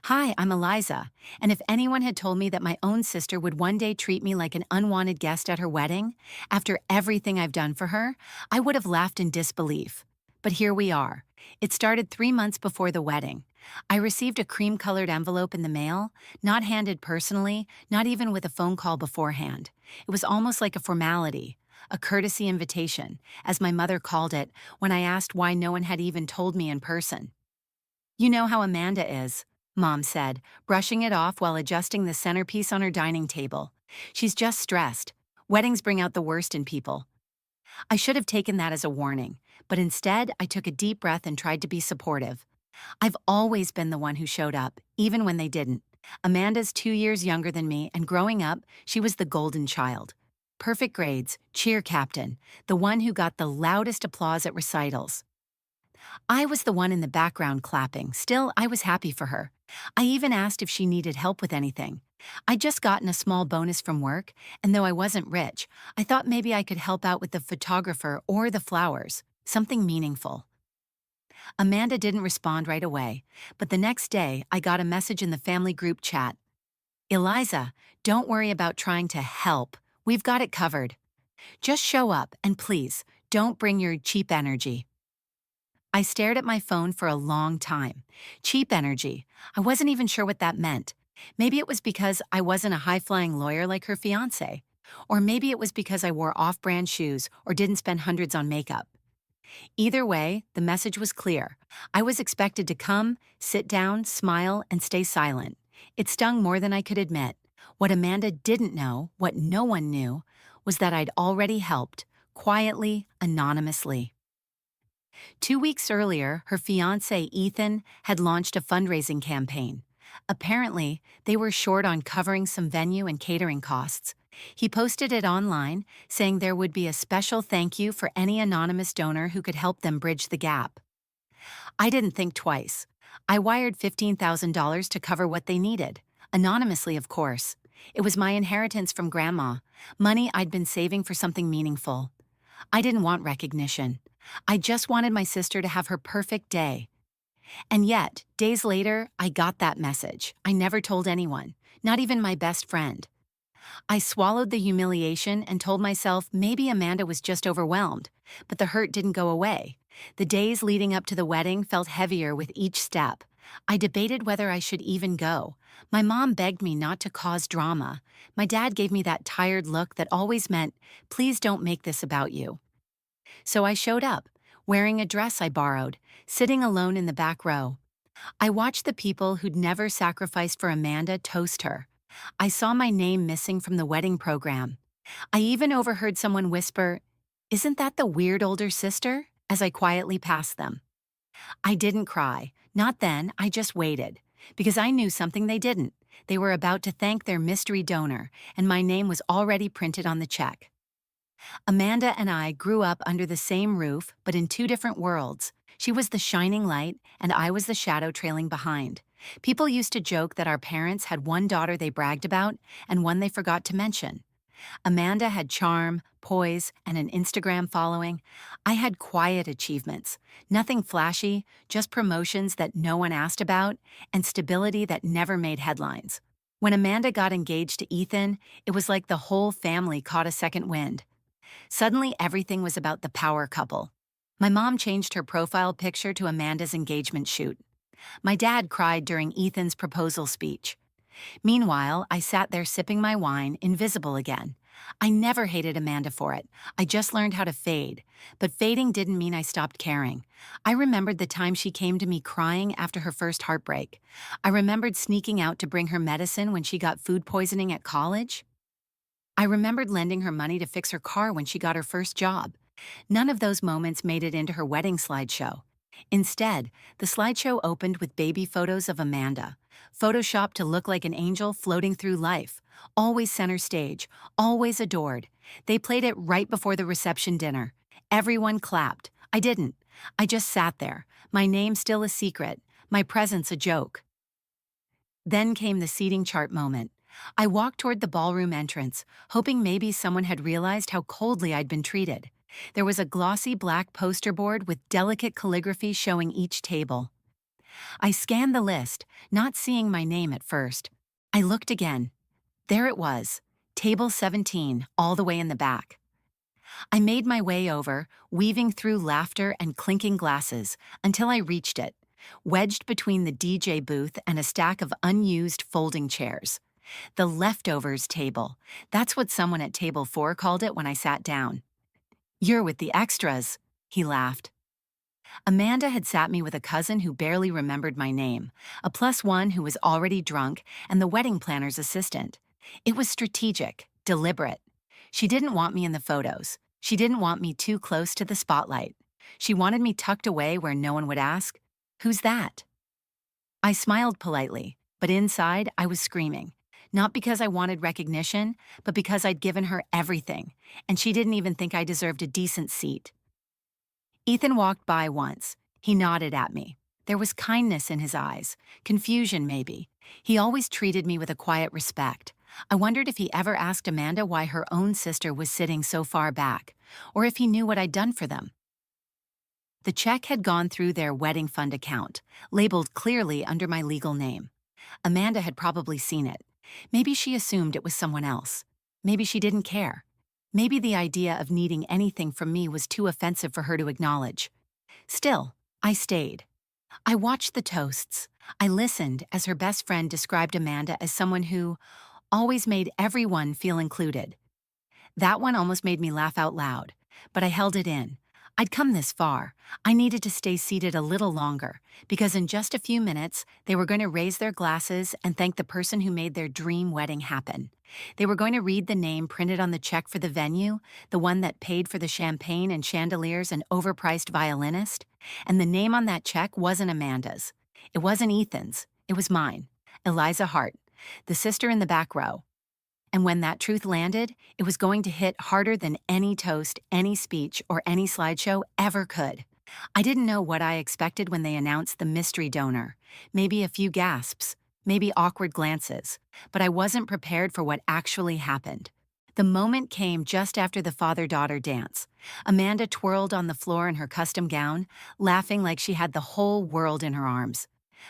Hi, I'm Eliza, and if anyone had told me that my own sister would one day treat me like an unwanted guest at her wedding, after everything I've done for her, I would have laughed in disbelief. But here we are. It started 3 months before the wedding. I received a cream-colored envelope in the mail, not handed personally, not even with a phone call beforehand. It was almost like a formality, a courtesy invitation, as my mother called it when I asked why no one had even told me in person. You know how Amanda is, Mom said, brushing it off while adjusting the centerpiece on her dining table. She's just stressed. Weddings bring out the worst in people. I should have taken that as a warning, but instead I took a deep breath and tried to be supportive. I've always been the one who showed up, even when they didn't. Amanda's 2 years younger than me, and growing up, she was the golden child. Perfect grades, cheer captain, the one who got the loudest applause at recitals. I was the one in the background clapping. Still, I was happy for her. I even asked if she needed help with anything. I'd just gotten a small bonus from work, and though I wasn't rich, I thought maybe I could help out with the photographer or the flowers, something meaningful. Amanda didn't respond right away, but the next day I got a message in the family group chat. Eliza, don't worry about trying to help. We've got it covered. Just show up, and please, don't bring your cheap energy. I stared at my phone for a long time. Cheap energy. I wasn't even sure what that meant. Maybe it was because I wasn't a high-flying lawyer like her fiancé. Or maybe it was because I wore off-brand shoes or didn't spend hundreds on makeup. Either way, the message was clear. I was expected to come, sit down, smile, and stay silent. It stung more than I could admit. What Amanda didn't know, what no one knew, was that I'd already helped, quietly, anonymously. 2 weeks earlier, her fiancé, Ethan, had launched a fundraising campaign. Apparently, they were short on covering some venue and catering costs. He posted it online, saying there would be a special thank you for any anonymous donor who could help them bridge the gap. I didn't think twice. I wired $15,000 to cover what they needed. Anonymously, of course. It was my inheritance from Grandma, money I'd been saving for something meaningful. I didn't want recognition. I just wanted my sister to have her perfect day. And yet, days later, I got that message. I never told anyone, not even my best friend. I swallowed the humiliation and told myself maybe Amanda was just overwhelmed, but the hurt didn't go away. The days leading up to the wedding felt heavier with each step. I debated whether I should even go. My mom begged me not to cause drama. My dad gave me that tired look that always meant, please don't make this about you. So I showed up, wearing a dress I borrowed, sitting alone in the back row. I watched the people who'd never sacrificed for Amanda toast her. I saw my name missing from the wedding program. I even overheard someone whisper, "Isn't that the weird older sister?" as I quietly passed them. I didn't cry. Not then, I just waited. Because I knew something they didn't. They were about to thank their mystery donor, and my name was already printed on the check. Amanda and I grew up under the same roof, but in two different worlds. She was the shining light, and I was the shadow trailing behind. People used to joke that our parents had one daughter they bragged about and one they forgot to mention. Amanda had charm, poise, and an Instagram following. I had quiet achievements. Nothing flashy, just promotions that no one asked about, and stability that never made headlines. When Amanda got engaged to Ethan, it was like the whole family caught a second wind. Suddenly, everything was about the power couple. My mom changed her profile picture to Amanda's engagement shoot. My dad cried during Ethan's proposal speech. Meanwhile, I sat there sipping my wine, invisible again. I never hated Amanda for it. I just learned how to fade. But fading didn't mean I stopped caring. I remembered the time she came to me crying after her first heartbreak. I remembered sneaking out to bring her medicine when she got food poisoning at college. I remembered lending her money to fix her car when she got her first job. None of those moments made it into her wedding slideshow. Instead, the slideshow opened with baby photos of Amanda, photoshopped to look like an angel floating through life, always center stage, always adored. They played it right before the reception dinner. Everyone clapped. I didn't. I just sat there, my name still a secret, my presence a joke. Then came the seating chart moment. I walked toward the ballroom entrance, hoping maybe someone had realized how coldly I'd been treated. There was a glossy black poster board with delicate calligraphy showing each table. I scanned the list, not seeing my name at first. I looked again. There it was, table 17, all the way in the back. I made my way over, weaving through laughter and clinking glasses, until I reached it, wedged between the DJ booth and a stack of unused folding chairs. The leftovers table. That's what someone at table 4 called it when I sat down. "You're with the extras," he laughed. Amanda had sat me with a cousin who barely remembered my name, a +1 who was already drunk, and the wedding planner's assistant. It was strategic, deliberate. She didn't want me in the photos. She didn't want me too close to the spotlight. She wanted me tucked away where no one would ask, "Who's that?" I smiled politely, but inside I was screaming. Not because I wanted recognition, but because I'd given her everything, and she didn't even think I deserved a decent seat. Ethan walked by once. He nodded at me. There was kindness in his eyes, confusion maybe. He always treated me with a quiet respect. I wondered if he ever asked Amanda why her own sister was sitting so far back, or if he knew what I'd done for them. The check had gone through their wedding fund account, labeled clearly under my legal name. Amanda had probably seen it. Maybe she assumed it was someone else. Maybe she didn't care. Maybe the idea of needing anything from me was too offensive for her to acknowledge. Still, I stayed. I watched the toasts. I listened as her best friend described Amanda as someone who always made everyone feel included. That one almost made me laugh out loud, but I held it in. I'd come this far. I needed to stay seated a little longer, because in just a few minutes, they were going to raise their glasses and thank the person who made their dream wedding happen. They were going to read the name printed on the check for the venue, the one that paid for the champagne and chandeliers and overpriced violinist, and the name on that check wasn't Amanda's. It wasn't Ethan's. It was mine, Eliza Hart, the sister in the back row. And when that truth landed, it was going to hit harder than any toast, any speech, or any slideshow ever could. I didn't know what I expected when they announced the mystery donor. Maybe a few gasps, maybe awkward glances, but I wasn't prepared for what actually happened. The moment came just after the father-daughter dance. Amanda twirled on the floor in her custom gown, laughing like she had the whole world in her arms.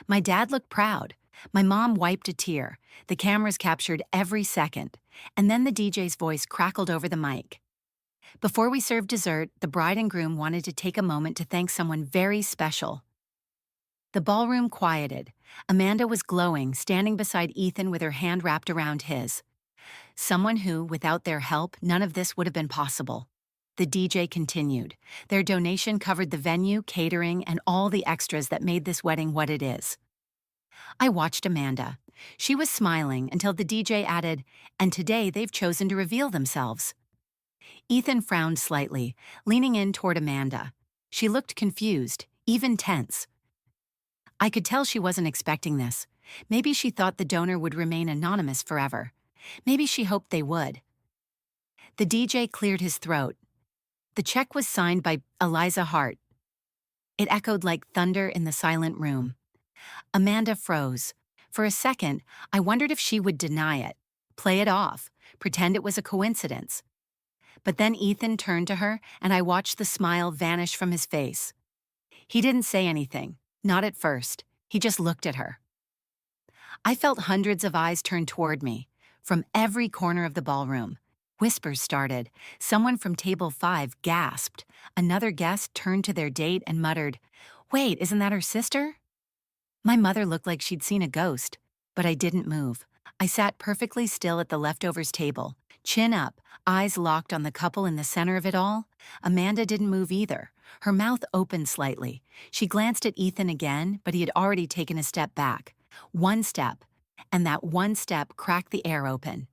My dad looked proud. My mom wiped a tear. The cameras captured every second. And then the DJ's voice crackled over the mic. Before we served dessert, the bride and groom wanted to take a moment to thank someone very special. The ballroom quieted. Amanda was glowing, standing beside Ethan with her hand wrapped around his. Someone who, without their help, none of this would have been possible. The DJ continued. Their donation covered the venue, catering, and all the extras that made this wedding what it is. I watched Amanda. She was smiling until the DJ added, "And today they've chosen to reveal themselves." Ethan frowned slightly, leaning in toward Amanda. She looked confused, even tense. I could tell she wasn't expecting this. Maybe she thought the donor would remain anonymous forever. Maybe she hoped they would. The DJ cleared his throat. The check was signed by Eliza Hart. It echoed like thunder in the silent room. Amanda froze. For a second, I wondered if she would deny it, play it off, pretend it was a coincidence. But then Ethan turned to her, and I watched the smile vanish from his face. He didn't say anything, not at first. He just looked at her. I felt hundreds of eyes turn toward me, from every corner of the ballroom. Whispers started. Someone from table 5 gasped. Another guest turned to their date and muttered, "Wait, isn't that her sister?" My mother looked like she'd seen a ghost, but I didn't move. I sat perfectly still at the leftovers table, chin up, eyes locked on the couple in the center of it all. Amanda didn't move either. Her mouth opened slightly. She glanced at Ethan again, but he had already taken a step back. One step, and that one step cracked the air open.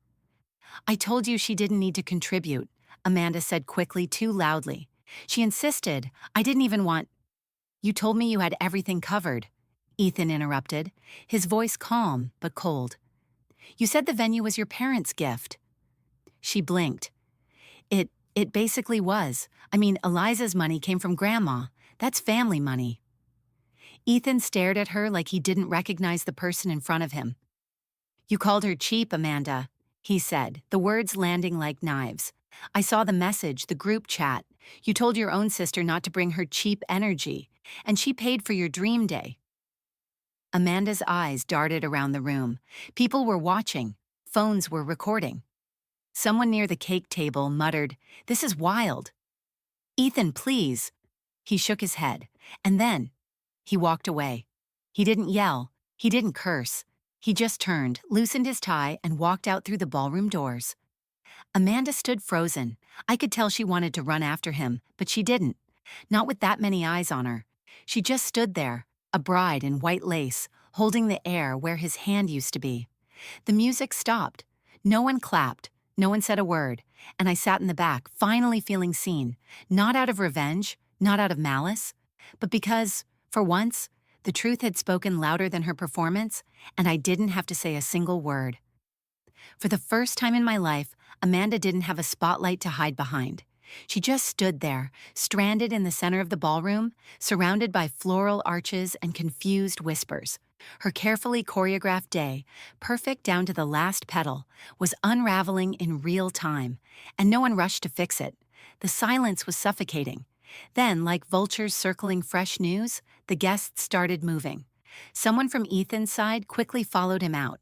"I told you she didn't need to contribute," Amanda said quickly, too loudly. She insisted. "I didn't even want—" "You told me you had everything covered," Ethan interrupted, his voice calm but cold. "You said the venue was your parents' gift." She blinked. It basically was. I mean, Eliza's money came from Grandma. That's family money." Ethan stared at her like he didn't recognize the person in front of him. "You called her cheap, Amanda," he said, the words landing like knives. "I saw the message, the group chat. You told your own sister not to bring her cheap energy, and she paid for your dream day." Amanda's eyes darted around the room. People were watching. Phones were recording. Someone near the cake table muttered, "This is wild." "Ethan, please." He shook his head, and then he walked away. He didn't yell. He didn't curse. He just turned, loosened his tie, and walked out through the ballroom doors. Amanda stood frozen. I could tell she wanted to run after him, but she didn't. Not with that many eyes on her. She just stood there, a bride in white lace, holding the air where his hand used to be. The music stopped. No one clapped. No one said a word. And I sat in the back, finally feeling seen. Not out of revenge, not out of malice, but because, for once, the truth had spoken louder than her performance, and I didn't have to say a single word. For the first time in my life, Amanda didn't have a spotlight to hide behind. She just stood there, stranded in the center of the ballroom, surrounded by floral arches and confused whispers. Her carefully choreographed day, perfect down to the last petal, was unraveling in real time, and no one rushed to fix it. The silence was suffocating. Then, like vultures circling fresh news, the guests started moving. Someone from Ethan's side quickly followed him out.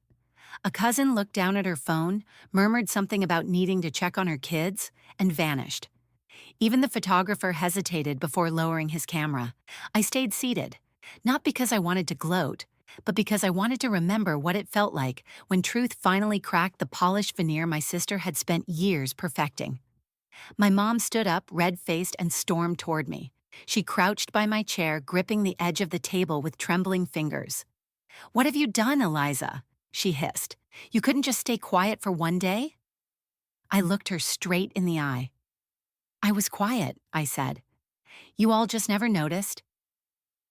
A cousin looked down at her phone, murmured something about needing to check on her kids, and vanished. Even the photographer hesitated before lowering his camera. I stayed seated, not because I wanted to gloat, but because I wanted to remember what it felt like when truth finally cracked the polished veneer my sister had spent years perfecting. My mom stood up, red-faced, and stormed toward me. She crouched by my chair, gripping the edge of the table with trembling fingers. "What have you done, Eliza?" she hissed. "You couldn't just stay quiet for one day?" I looked her straight in the eye. "I was quiet," I said. "You all just never noticed."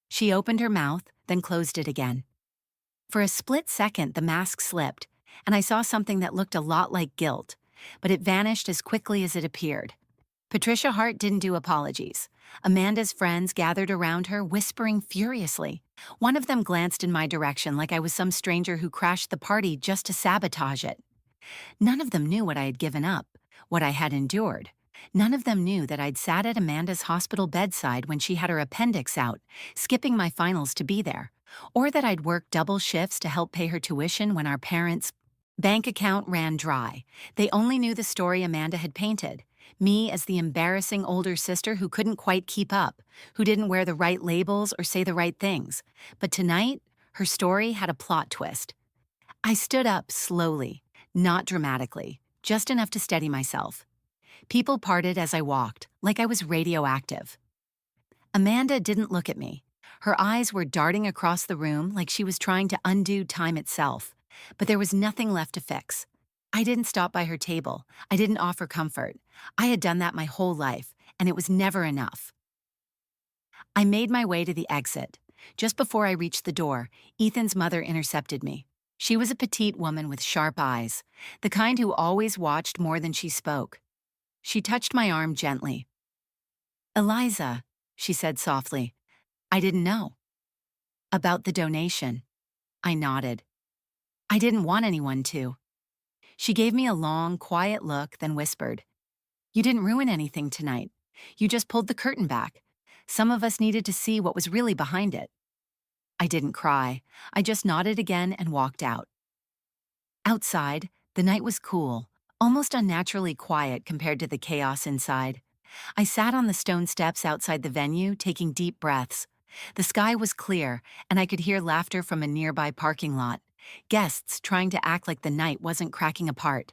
She opened her mouth, then closed it again. For a split second, the mask slipped, and I saw something that looked a lot like guilt, but it vanished as quickly as it appeared. Patricia Hart didn't do apologies. Amanda's friends gathered around her, whispering furiously. One of them glanced in my direction like I was some stranger who crashed the party just to sabotage it. None of them knew what I had given up, what I had endured. None of them knew that I'd sat at Amanda's hospital bedside when she had her appendix out, skipping my finals to be there, or that I'd worked double shifts to help pay her tuition when our parents' bank account ran dry. They only knew the story Amanda had painted. Me as the embarrassing older sister who couldn't quite keep up, who didn't wear the right labels or say the right things. But tonight, her story had a plot twist. I stood up slowly, not dramatically, just enough to steady myself. People parted as I walked, like I was radioactive. Amanda didn't look at me. Her eyes were darting across the room like she was trying to undo time itself, but there was nothing left to fix. I didn't stop by her table. I didn't offer comfort. I had done that my whole life, and it was never enough. I made my way to the exit. Just before I reached the door, Ethan's mother intercepted me. She was a petite woman with sharp eyes, the kind who always watched more than she spoke. She touched my arm gently. "Eliza," she said softly, "I didn't know." "About the donation." I nodded. "I didn't want anyone to." She gave me a long, quiet look, then whispered, "You didn't ruin anything tonight. You just pulled the curtain back. Some of us needed to see what was really behind it." I didn't cry. I just nodded again and walked out. Outside, the night was cool, almost unnaturally quiet compared to the chaos inside. I sat on the stone steps outside the venue, taking deep breaths. The sky was clear, and I could hear laughter from a nearby parking lot, guests trying to act like the night wasn't cracking apart.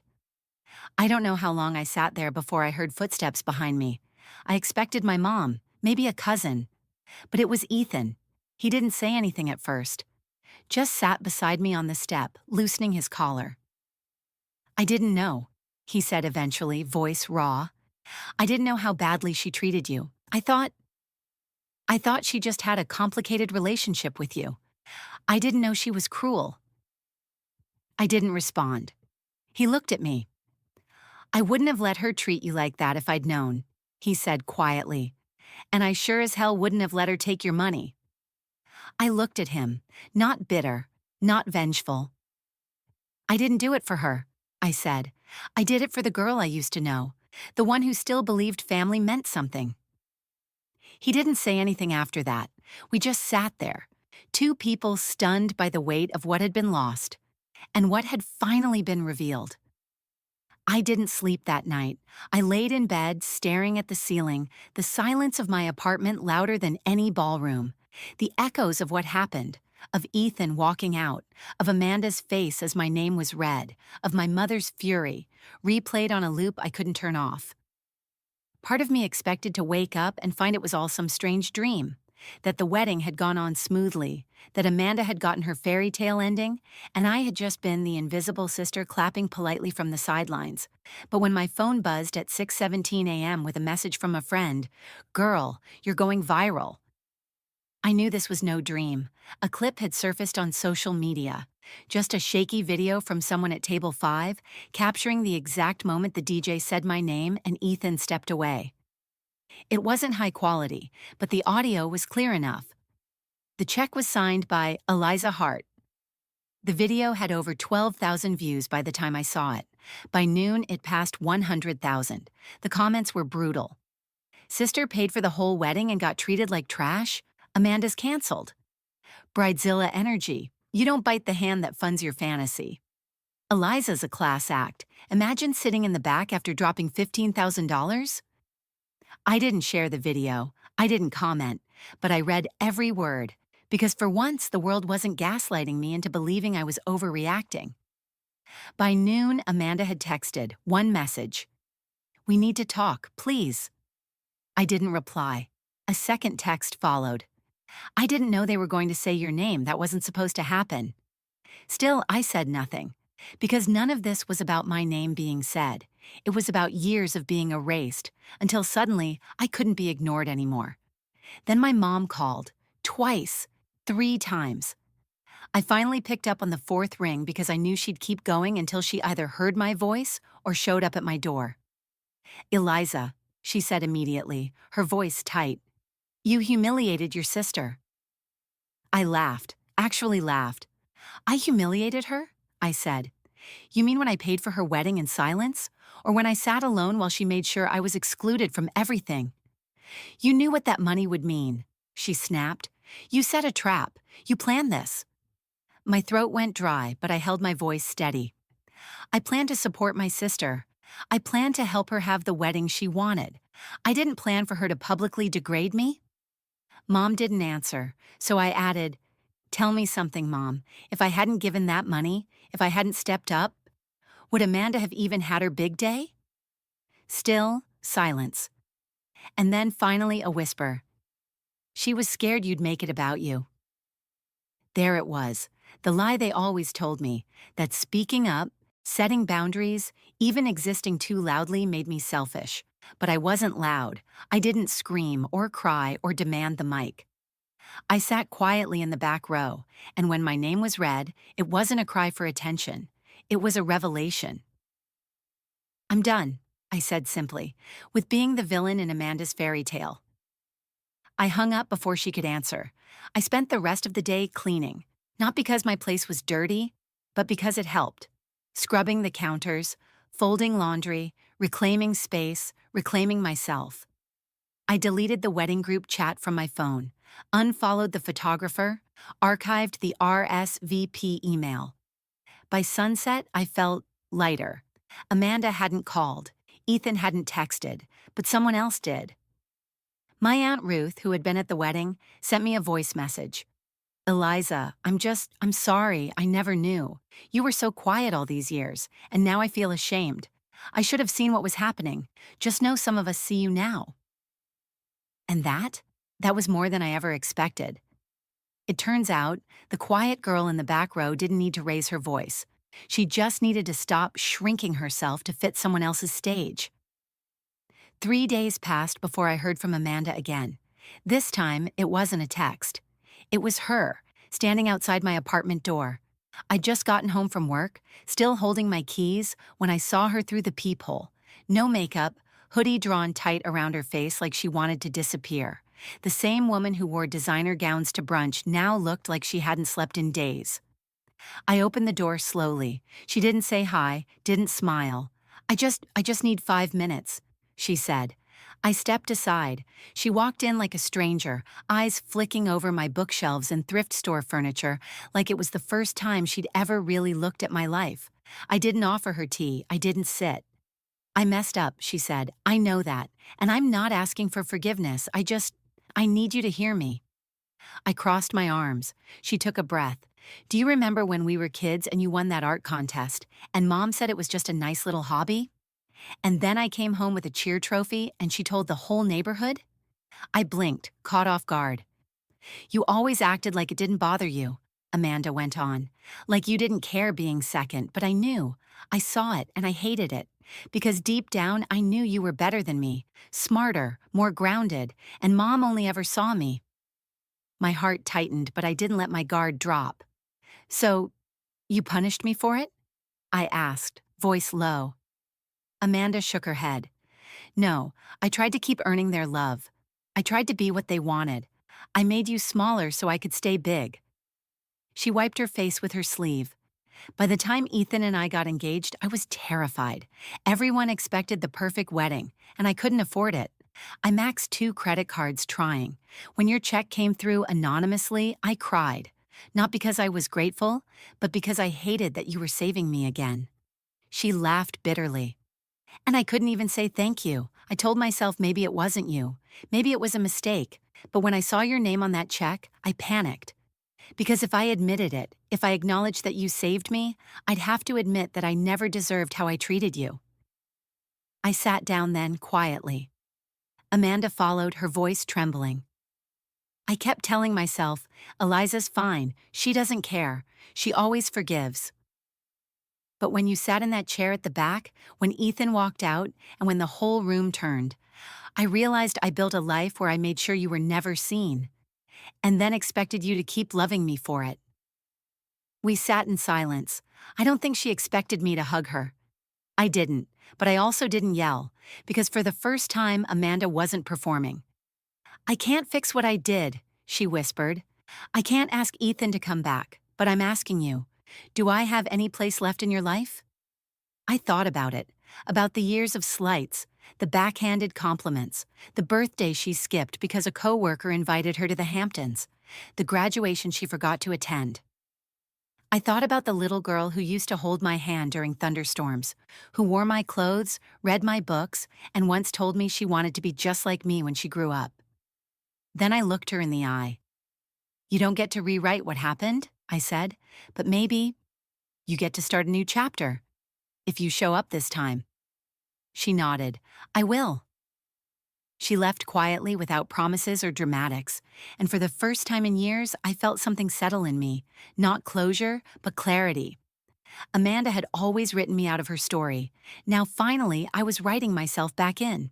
I don't know how long I sat there before I heard footsteps behind me. I expected my mom, maybe a cousin. But it was Ethan. He didn't say anything at first. Just sat beside me on the step, loosening his collar. "I didn't know," he said eventually, voice raw. "I didn't know how badly she treated you. I thought she just had a complicated relationship with you. I didn't know she was cruel." I didn't respond. He looked at me. "I wouldn't have let her treat you like that if I'd known," he said quietly. "And I sure as hell wouldn't have let her take your money." I looked at him, not bitter, not vengeful. "I didn't do it for her," I said. "I did it for the girl I used to know, the one who still believed family meant something." He didn't say anything after that. We just sat there, Two people stunned by the weight of what had been lost and what had finally been revealed. I didn't sleep that night. I laid in bed, staring at the ceiling, the silence of my apartment louder than any ballroom. The echoes of what happened, of Ethan walking out, of Amanda's face as my name was read, of my mother's fury, replayed on a loop I couldn't turn off. Part of me expected to wake up and find it was all some strange dream, that the wedding had gone on smoothly, that Amanda had gotten her fairy tale ending, and I had just been the invisible sister clapping politely from the sidelines. But when my phone buzzed at 6:17 a.m. with a message from a friend, "Girl, you're going viral," I knew this was no dream. A clip had surfaced on social media. Just a shaky video from someone at table 5, capturing the exact moment the DJ said my name and Ethan stepped away. It wasn't high quality, but the audio was clear enough. The check was signed by Eliza Hart. The video had over 12,000 views by the time I saw it. By noon, it passed 100,000. The comments were brutal. Sister paid for the whole wedding and got treated like trash? Amanda's canceled. Bridezilla energy. You don't bite the hand that funds your fantasy. Eliza's a class act. Imagine sitting in the back after dropping $15,000? I didn't share the video. I didn't comment. But I read every word. Because for once, the world wasn't gaslighting me into believing I was overreacting. By noon, Amanda had texted one message. "We need to talk, please." I didn't reply. A second text followed. "I didn't know they were going to say your name. That wasn't supposed to happen." Still, I said nothing. Because none of this was about my name being said. It was about years of being erased, until suddenly I couldn't be ignored anymore. Then my mom called. Twice. 3 times. I finally picked up on the 4th ring because I knew she'd keep going until she either heard my voice or showed up at my door. "Eliza," she said immediately, her voice tight. "You humiliated your sister." I laughed, actually laughed. "I humiliated her?" I said. "You mean when I paid for her wedding in silence? Or when I sat alone while she made sure I was excluded from everything?" "You knew what that money would mean," she snapped. "You set a trap. You planned this." My throat went dry, but I held my voice steady. "I planned to support my sister. I planned to help her have the wedding she wanted. I didn't plan for her to publicly degrade me." Mom didn't answer, so I added, "Tell me something, Mom. If I hadn't given that money, if I hadn't stepped up, would Amanda have even had her big day?" Still, silence. And then finally a whisper. "She was scared you'd make it about you." There it was, the lie they always told me, that speaking up, setting boundaries, even existing too loudly made me selfish. But I wasn't loud. I didn't scream or cry or demand the mic. I sat quietly in the back row, and when my name was read, it wasn't a cry for attention. It was a revelation. "I'm done," I said simply, "with being the villain in Amanda's fairy tale." I hung up before she could answer. I spent the rest of the day cleaning, not because my place was dirty, but because it helped. Scrubbing the counters, folding laundry, reclaiming space, reclaiming myself. I deleted the wedding group chat from my phone, unfollowed the photographer, archived the RSVP email. By sunset, I felt lighter. Amanda hadn't called, Ethan hadn't texted, but someone else did. My Aunt Ruth, who had been at the wedding, sent me a voice message. "Eliza, I'm sorry, I never knew. You were so quiet all these years, and now I feel ashamed. I should have seen what was happening. Just know some of us see you now." And that was more than I ever expected. It turns out, the quiet girl in the back row didn't need to raise her voice. She just needed to stop shrinking herself to fit someone else's stage. 3 days passed before I heard from Amanda again. This time, it wasn't a text. It was her, standing outside my apartment door. I'd just gotten home from work, still holding my keys, when I saw her through the peephole. No makeup, hoodie drawn tight around her face like she wanted to disappear. The same woman who wore designer gowns to brunch now looked like she hadn't slept in days. I opened the door slowly. She didn't say hi, didn't smile. I just need 5 minutes," she said. I stepped aside. She walked in like a stranger, eyes flicking over my bookshelves and thrift store furniture like it was the first time she'd ever really looked at my life. I didn't offer her tea. I didn't sit. "I messed up," she said. "I know that. And I'm not asking for forgiveness. I need you to hear me." I crossed my arms. She took a breath. "Do you remember when we were kids and you won that art contest, and Mom said it was just a nice little hobby? And then I came home with a cheer trophy and she told the whole neighborhood?" I blinked, caught off guard. "You always acted like it didn't bother you," Amanda went on. "Like you didn't care being second, but I knew. I saw it and I hated it. Because deep down, I knew you were better than me, smarter, more grounded, and Mom only ever saw me." My heart tightened, but I didn't let my guard drop. "So, you punished me for it?" I asked, voice low. Amanda shook her head. "No, I tried to keep earning their love. I tried to be what they wanted. I made you smaller so I could stay big." She wiped her face with her sleeve. "By the time Ethan and I got engaged, I was terrified. Everyone expected the perfect wedding, and I couldn't afford it. I maxed 2 credit cards trying. When your check came through anonymously, I cried. Not because I was grateful, but because I hated that you were saving me again." She laughed bitterly. "And I couldn't even say thank you. I told myself maybe it wasn't you. Maybe it was a mistake. But when I saw your name on that check, I panicked. Because if I admitted it, if I acknowledged that you saved me, I'd have to admit that I never deserved how I treated you." I sat down then, quietly. Amanda followed, her voice trembling. "I kept telling myself, Eliza's fine, she doesn't care, she always forgives. But when you sat in that chair at the back, when Ethan walked out, and when the whole room turned, I realized I built a life where I made sure you were never seen, and then expected you to keep loving me for it." We sat in silence. I don't think she expected me to hug her. I didn't, but I also didn't yell, because for the first time, Amanda wasn't performing. "I can't fix what I did," she whispered. "I can't ask Ethan to come back, but I'm asking you, do I have any place left in your life?" I thought about the years of slights, the backhanded compliments, the birthday she skipped because a coworker invited her to the Hamptons, the graduation she forgot to attend. I thought about the little girl who used to hold my hand during thunderstorms, who wore my clothes, read my books, and once told me she wanted to be just like me when she grew up. Then I looked her in the eye. "You don't get to rewrite what happened," I said, "but maybe you get to start a new chapter, if you show up this time." She nodded. "I will." She left quietly without promises or dramatics, and for the first time in years, I felt something settle in me, not closure, but clarity. Amanda had always written me out of her story. Now finally, I was writing myself back in.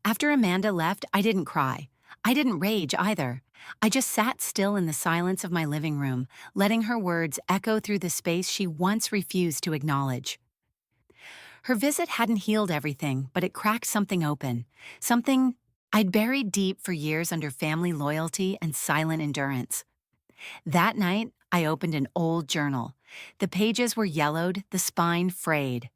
After Amanda left, I didn't cry. I didn't rage either. I just sat still in the silence of my living room, letting her words echo through the space she once refused to acknowledge. Her visit hadn't healed everything, but it cracked something open. Something I'd buried deep for years under family loyalty and silent endurance. That night, I opened an old journal. The pages were yellowed, the spine frayed.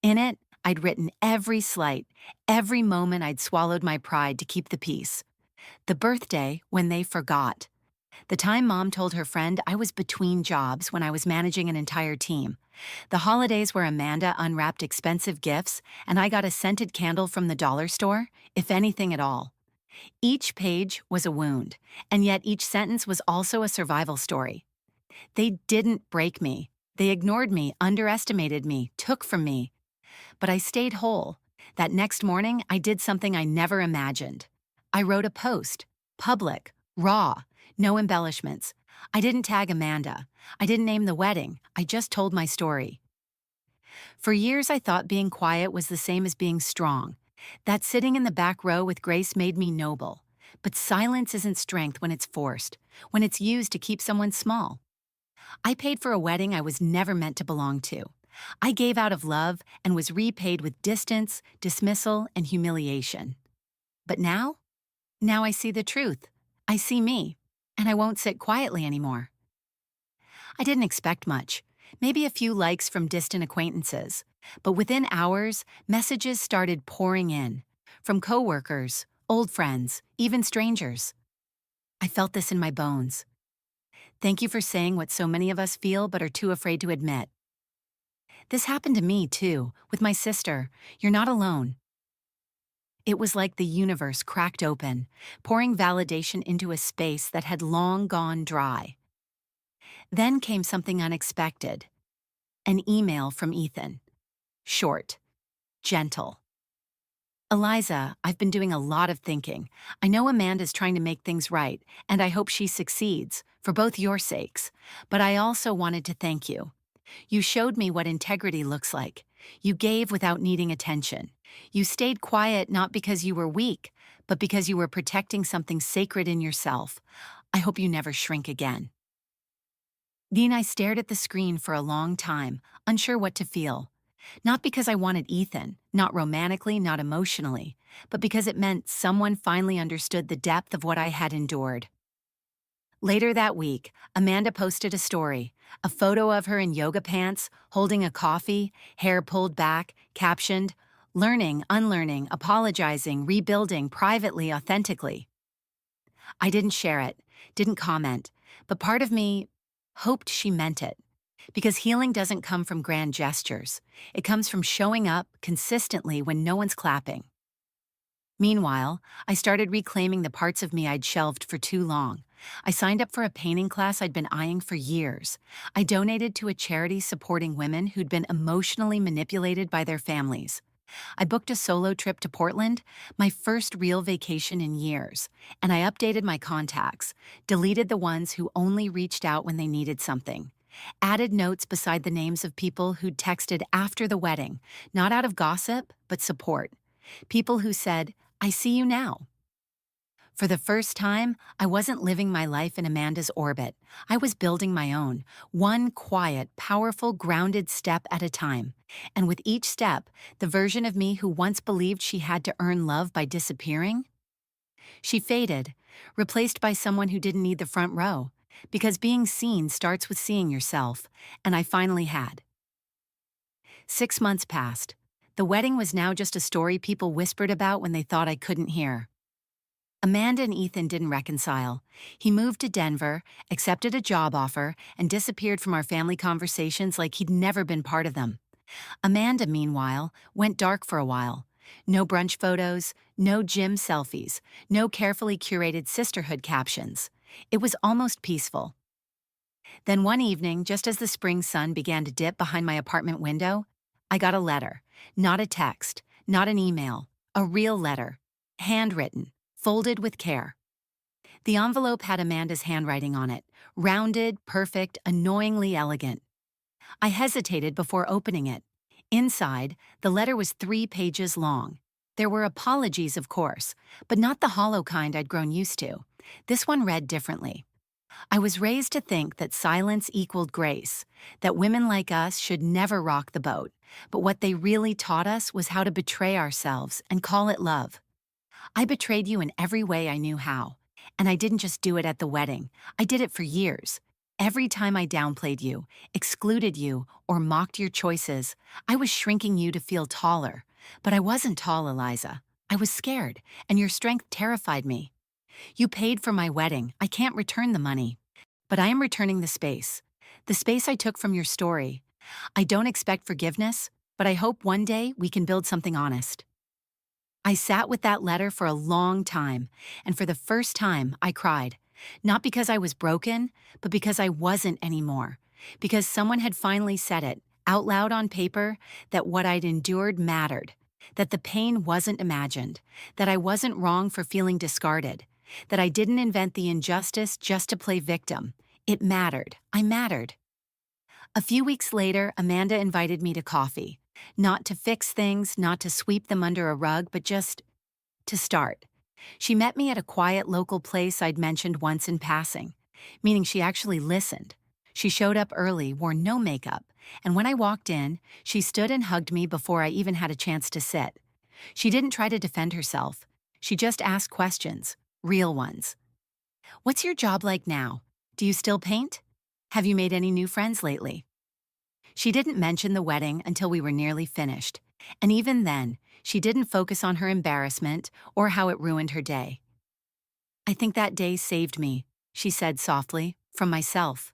In it, I'd written every slight, every moment I'd swallowed my pride to keep the peace. The birthday when they forgot. The time Mom told her friend I was between jobs when I was managing an entire team. The holidays where Amanda unwrapped expensive gifts and I got a scented candle from the dollar store, if anything at all. Each page was a wound, and yet each sentence was also a survival story. They didn't break me. They ignored me, underestimated me, took from me. But I stayed whole. That next morning, I did something I never imagined. I wrote a post, public, raw, no embellishments. I didn't tag Amanda. I didn't name the wedding. I just told my story. For years, I thought being quiet was the same as being strong. That sitting in the back row with grace made me noble. But silence isn't strength when it's forced, when it's used to keep someone small. I paid for a wedding I was never meant to belong to. I gave out of love and was repaid with distance, dismissal, and humiliation. But now? Now I see the truth. I see me, and I won't sit quietly anymore. I didn't expect much, maybe a few likes from distant acquaintances. But within hours, messages started pouring in. from coworkers, old friends, even strangers. I felt this in my bones. Thank you for saying what so many of us feel but are too afraid to admit. This happened to me, too, with my sister. You're not alone. It was like the universe cracked open, pouring validation into a space that had long gone dry. Then came something unexpected. An email from Ethan. Short. Gentle. Eliza, I've been doing a lot of thinking. I know Amanda's trying to make things right, and I hope she succeeds, for both your sakes. But I also wanted to thank you. You showed me what integrity looks like. You gave without needing attention. You stayed quiet not because you were weak, but because you were protecting something sacred in yourself. I hope you never shrink again. Dean, I stared at the screen for a long time, unsure what to feel. Not because I wanted Ethan, not romantically, not emotionally, but because it meant someone finally understood the depth of what I had endured. Later that week, Amanda posted a story, a photo of her in yoga pants, holding a coffee, hair pulled back, captioned, "Learning, unlearning, apologizing, rebuilding, privately, authentically." I didn't share it, didn't comment, but part of me hoped she meant it. Because healing doesn't come from grand gestures. It comes from showing up consistently when no one's clapping. Meanwhile, I started reclaiming the parts of me I'd shelved for too long. I signed up for a painting class I'd been eyeing for years. I donated to a charity supporting women who'd been emotionally manipulated by their families. I booked a solo trip to Portland, my first real vacation in years, and I updated my contacts, deleted the ones who only reached out when they needed something. Added notes beside the names of people who'd texted after the wedding, not out of gossip, but support. People who said, "I see you now." For the first time, I wasn't living my life in Amanda's orbit. I was building my own, one quiet, powerful, grounded step at a time. And with each step, the version of me who once believed she had to earn love by disappearing, she faded, replaced by someone who didn't need the front row. Because being seen starts with seeing yourself, and I finally had. 6 months passed. The wedding was now just a story people whispered about when they thought I couldn't hear. Amanda and Ethan didn't reconcile. He moved to Denver, accepted a job offer, and disappeared from our family conversations like he'd never been part of them. Amanda, meanwhile, went dark for a while. No brunch photos, no gym selfies, no carefully curated sisterhood captions. It was almost peaceful. Then one evening, just as the spring sun began to dip behind my apartment window, I got a letter. Not a text, not an email, a real letter. Handwritten, folded with care. The envelope had Amanda's handwriting on it, rounded, perfect, annoyingly elegant. I hesitated before opening it. Inside, the letter was 3 pages long. There were apologies, of course, but not the hollow kind I'd grown used to. This one read differently. I was raised to think that silence equaled grace, that women like us should never rock the boat, but what they really taught us was how to betray ourselves and call it love. I betrayed you in every way I knew how, and I didn't just do it at the wedding. I did it for years. Every time I downplayed you, excluded you, or mocked your choices, I was shrinking you to feel taller. But I wasn't tall, Eliza. I was scared, and your strength terrified me. You paid for my wedding. I can't return the money. But I am returning the space. The space I took from your story. I don't expect forgiveness, but I hope one day we can build something honest. I sat with that letter for a long time, and for the first time, I cried. Not because I was broken, but because I wasn't anymore. Because someone had finally said it, out loud on paper, that what I'd endured mattered. That the pain wasn't imagined. That I wasn't wrong for feeling discarded. That I didn't invent the injustice just to play victim. It mattered. I mattered. A few weeks later, Amanda invited me to coffee. Not to fix things, not to sweep them under a rug, but just to start. She met me at a quiet local place I'd mentioned once in passing, meaning she actually listened. She showed up early, wore no makeup, and when I walked in, she stood and hugged me before I even had a chance to sit. She didn't try to defend herself. She just asked questions, real ones. "What's your job like now? Do you still paint? Have you made any new friends lately?" She didn't mention the wedding until we were nearly finished, and even then, She didn't focus on her embarrassment or how it ruined her day. "I think that day saved me," she said softly, "from myself."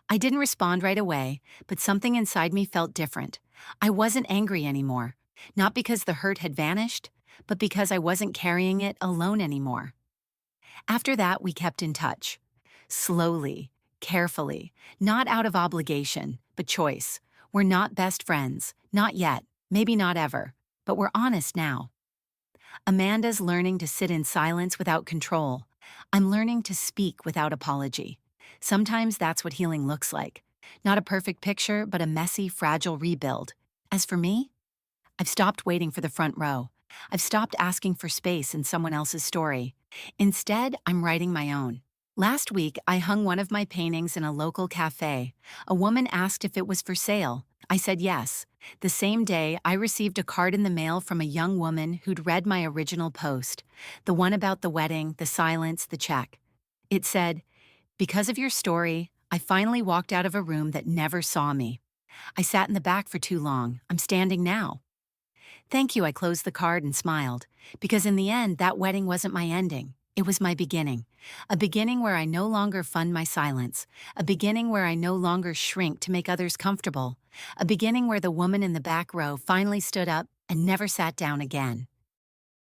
I didn't respond right away, but something inside me felt different. I wasn't angry anymore, not because the hurt had vanished, but because I wasn't carrying it alone anymore. After that, we kept in touch. Slowly, carefully, not out of obligation, but choice. We're not best friends, not yet, maybe not ever, but we're honest now. Amanda's learning to sit in silence without control. I'm learning to speak without apology. Sometimes that's what healing looks like. Not a perfect picture, but a messy, fragile rebuild. As for me, I've stopped waiting for the front row. I've stopped asking for space in someone else's story. Instead, I'm writing my own. Last week, I hung one of my paintings in a local cafe. A woman asked if it was for sale. I said yes. The same day, I received a card in the mail from a young woman who'd read my original post, the one about the wedding, the silence, the check. It said, "Because of your story, I finally walked out of a room that never saw me. I sat in the back for too long. I'm standing now." "Thank you," I closed the card and smiled, because in the end, that wedding wasn't my ending. It was my beginning. A beginning where I no longer fund my silence. A beginning where I no longer shrink to make others comfortable. A beginning where the woman in the back row finally stood up and never sat down again.